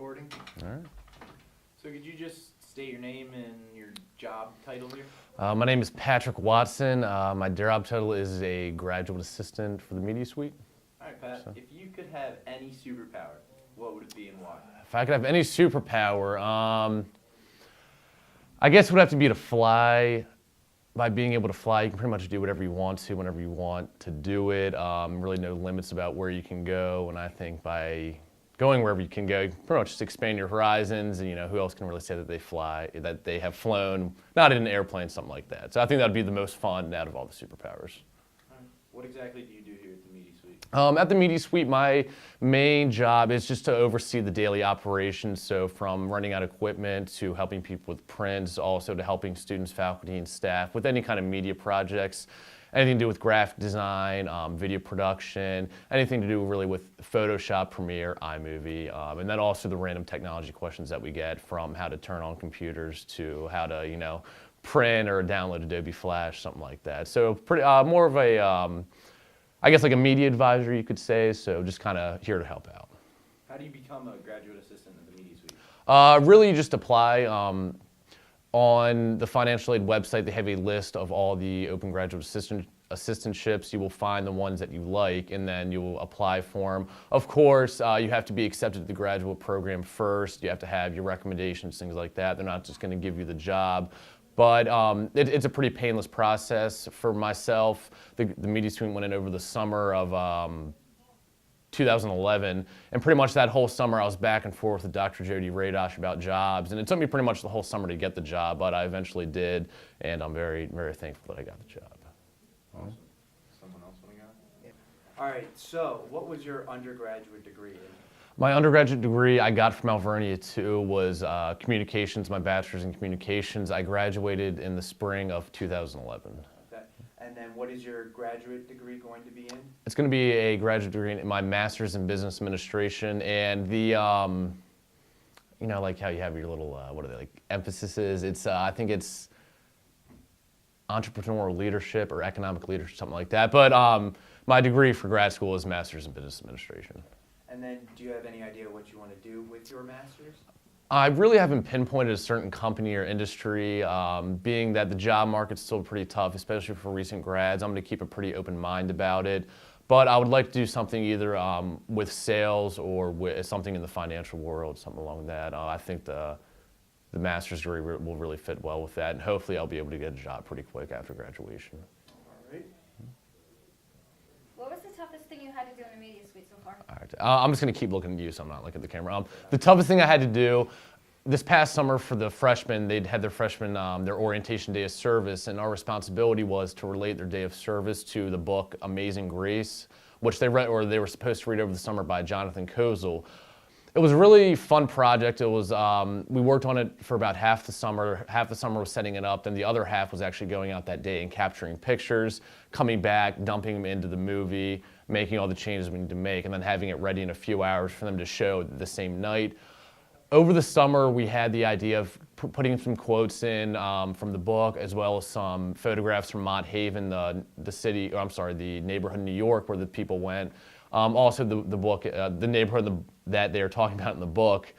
recording. All right. So could you just state your name and your job title here? My name is Patrick Watson. My job title is a graduate assistant for the Media Suite. All right, Pat. If you could have any superpower, what would it be and why? If I could have any superpower, I guess it would have to be to fly. By being able to fly, you can pretty much do whatever you want to, whenever you want to do it. Really no limits about where you can go. And I think by going wherever you can go, you can pretty much just expand your horizons. And who else can really say that they have flown, not in an airplane, something like that. So I think that would be the most fun out of all the superpowers. All right. What exactly do you do here at the Media Suite? At the Media Suite, my main job is just to oversee the daily operations. So from running out equipment to helping people with prints, also to helping students, faculty, and staff with any kind of media projects, anything to do with graphic design, video production, anything to do really with Photoshop, Premiere, iMovie, and then also the random technology questions that we get, from how to turn on computers to how to, print or download Adobe Flash, something like that. So pretty more of a I guess like a media advisor, you could say, so just kind of here to help out. How do you become a graduate assistant at the Media Suite? Really, you just apply. On the financial aid website, they have a list of all the open graduate assistantships. You will find the ones that you like, and then you will apply for them. Of course, you have to be accepted to the graduate program first. You have to have your recommendations, things like that. They're not just going to give you the job. But it's a pretty painless process. For myself, the Media Suite went in over the summer of 2011, and pretty much that whole summer I was back and forth with Dr. Jody Radosh about jobs, and it took me pretty much the whole summer to get the job, but I eventually did, and I'm very, very thankful that I got the job. Awesome. Someone else want to go? Yeah. All right, so what was your undergraduate degree in? My undergraduate degree I got from Alvernia COM was communications, my bachelor's in communications. I graduated in the spring of 2011. Okay. And then what is your graduate degree going to be in? It's going to be a graduate degree in my master's in business administration, and the, like how you have your little, what are they, like, emphases? It's, I think it's entrepreneurial leadership or economic leadership, something like that. But my degree for grad school is master's in business administration. And then do you have any idea what you want to do with your master's? I really haven't pinpointed a certain company or industry, being that the job market's still pretty tough, especially for recent grads. I'm going to keep a pretty open mind about it. But I would like to do something either with sales or with something in the financial world, something along that. I think the master's degree will really fit well with that, and hopefully I'll be able to get a job pretty quick after graduation. All right. What was the toughest thing you had to do in the Media Suite so far? All right. I'm just going to keep looking at you, so I'm not looking at the camera. The toughest thing I had to do this past summer for the freshmen, they'd had their freshman, their orientation day of service, and our responsibility was to relate their day of service to the book Amazing Grace, which they read, or they were supposed to read over the summer by Jonathan Kozel. It was a really fun project. It was, we worked on it for about half the summer. Half the summer was setting it up, then the other half was actually going out that day and capturing pictures, coming back, dumping them into the movie, making all the changes we need to make, and then having it ready in a few hours for them to show the same night. Over the summer, we had the idea of putting some quotes in from the book, as well as some photographs from Mott Haven, the neighborhood in New York where the people went. Also the book, the neighborhood that they were talking about in the book.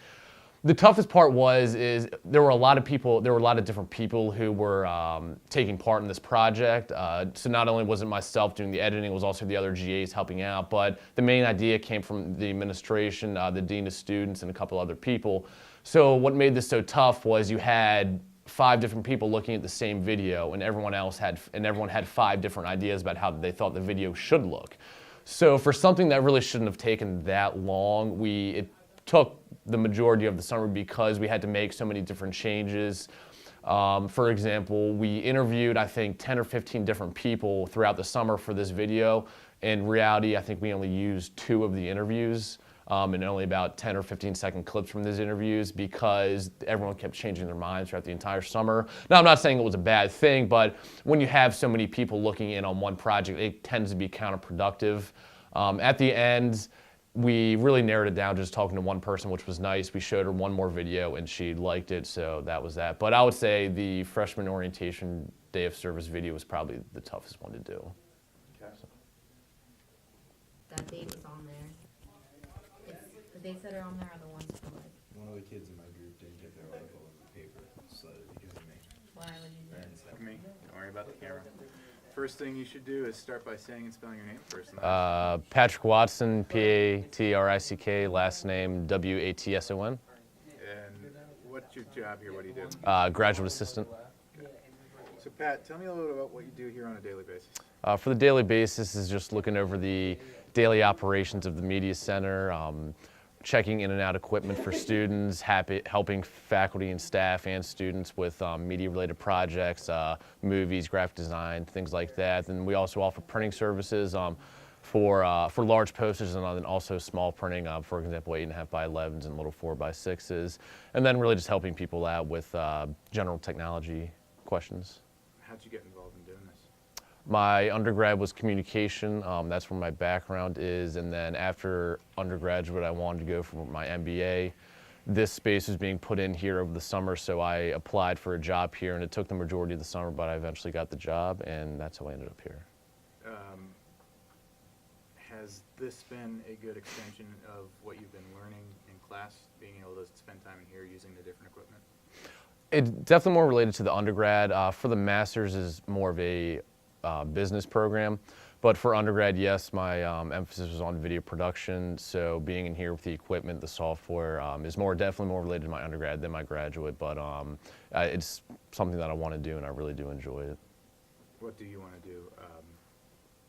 The toughest part is there were a lot of different people who were taking part in this project. So not only was it myself doing the editing, it was also the other GAs helping out, but the main idea came from the administration, the dean of students, and a couple other people. So what made this so tough was you had 5 different people looking at the same video, and everyone had 5 different ideas about how they thought the video should look. So for something that really shouldn't have taken that long, it took the majority of the summer because we had to make so many different changes. For example, we interviewed, I think, 10 or 15 different people throughout the summer for this video. In reality, I think we only used 2 of the interviews and only about 10 or 15-second clips from those interviews because everyone kept changing their minds throughout the entire summer. Now, I'm not saying it was a bad thing, but when you have so many people looking in on one project, it tends to be counterproductive. At the end, we really narrowed it down just talking to one person, which was nice. We showed her one more video and she liked it, so that was that. But I would say the freshman orientation day of service video was probably the toughest one to do. Okay. So. That date was on there. The dates that are on there are the ones for like about the camera. First thing you should do is start by saying and spelling your name first. And then Patrick Watson, Patrick, last name Watson. and what's your job here? What do you do? Graduate assistant. So Pat, tell me a little bit about what you do here on a daily basis. For the daily basis is just looking over the daily operations of the media center, checking in and out equipment for students, helping faculty and staff and students with media-related projects, movies, graphic design, things like that. And we also offer printing services for large posters and then also small printing, for example, 8.5 by 11s and little 4 by 6s. And then really just helping people out with general technology questions. How'd you get involved in doing this? My undergrad was communication. That's where my background is. And then after undergraduate, I wanted to go for my MBA. This space was being put in here over the summer, so I applied for a job here, and it took the majority of the summer, but I eventually got the job, and that's how I ended up here. Has this been a good extension of what you've been learning in class, being able to spend time in here using the different equipment? It's definitely more related to the undergrad. For the master's is more of a business program, but for undergrad, yes, my emphasis was on video production. So being in here with the equipment, the software is definitely more related to my undergrad than my graduate. But it's something that I want to do, and I really do enjoy it. What do you want to do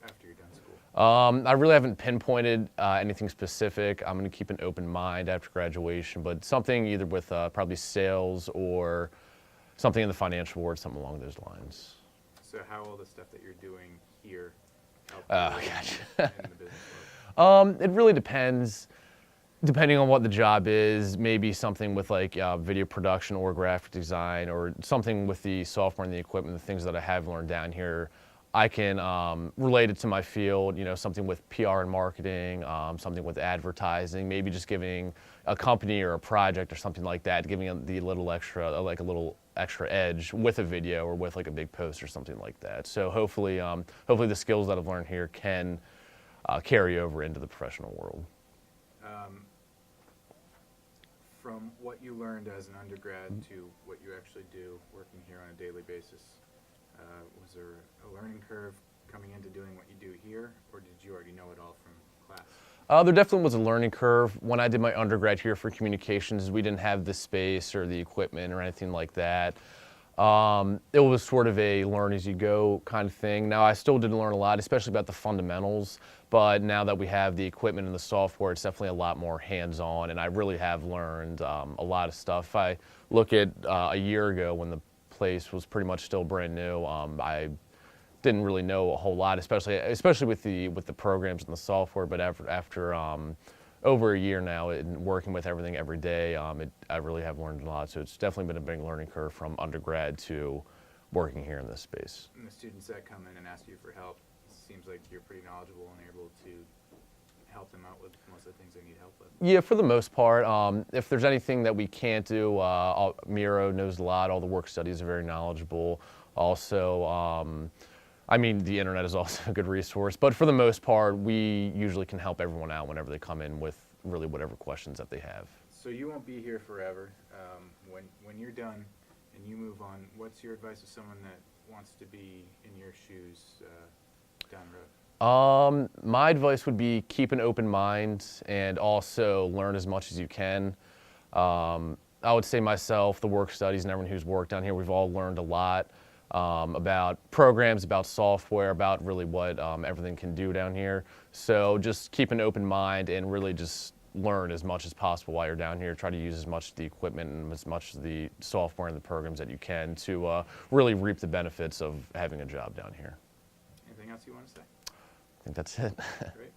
after you're done school? I really haven't pinpointed anything specific. I'm going to keep an open mind after graduation, but something either with probably sales or something in the financial world, something along those lines. So how will the stuff that you're doing here help Gotcha. in the business world? It really depends. Depending on what the job is, maybe something with like video production or graphic design, or something with the software and the equipment, the things that I have learned down here, I can relate it to my field, something with PR and marketing, something with advertising, maybe just giving a company or a project or something like that, giving it the little extra, like a little extra edge with a video or with like a big post or something like that. So hopefully the skills that I've learned here can carry over into the professional world. From what you learned as an undergrad to what you actually do working here on a daily basis, was there a learning curve coming into doing what you do here, or did you already know it all from class? There definitely was a learning curve. When I did my undergrad here for communications, we didn't have the space or the equipment or anything like that. It was sort of a learn as you go kind of thing. Now, I still did learn a lot, especially about the fundamentals, but now that we have the equipment and the software, it's definitely a lot more hands-on, and I really have learned a lot of stuff. If I look at a year ago when the place was pretty much still brand new, I didn't really know a whole lot, especially with the programs and the software. But after over a year now and working with everything every day, I really have learned a lot. So it's definitely been a big learning curve from undergrad to working here in this space. And the students that come in and ask you for help, it seems like you're pretty knowledgeable and able to help them out with most of the things they need help with. Yeah, for the most part. If there's anything that we can't do, Miro knows a lot. All the work studies are very knowledgeable. Also, the internet is also a good resource. But for the most part, we usually can help everyone out whenever they come in with really whatever questions that they have. So you won't be here forever. When you're done and you move on, what's your advice to someone that wants to be in your shoes down the road? My advice would be keep an open mind and also learn as much as you can. I would say myself, the work studies, and everyone who's worked down here, we've all learned a lot about programs, about software, about really what everything can do down here. So just keep an open mind and really just learn as much as possible while you're down here. Try to use as much of the equipment and as much of the software and the programs that you can to really reap the benefits of having a job down here. Anything else you want to say? I think that's it. Great.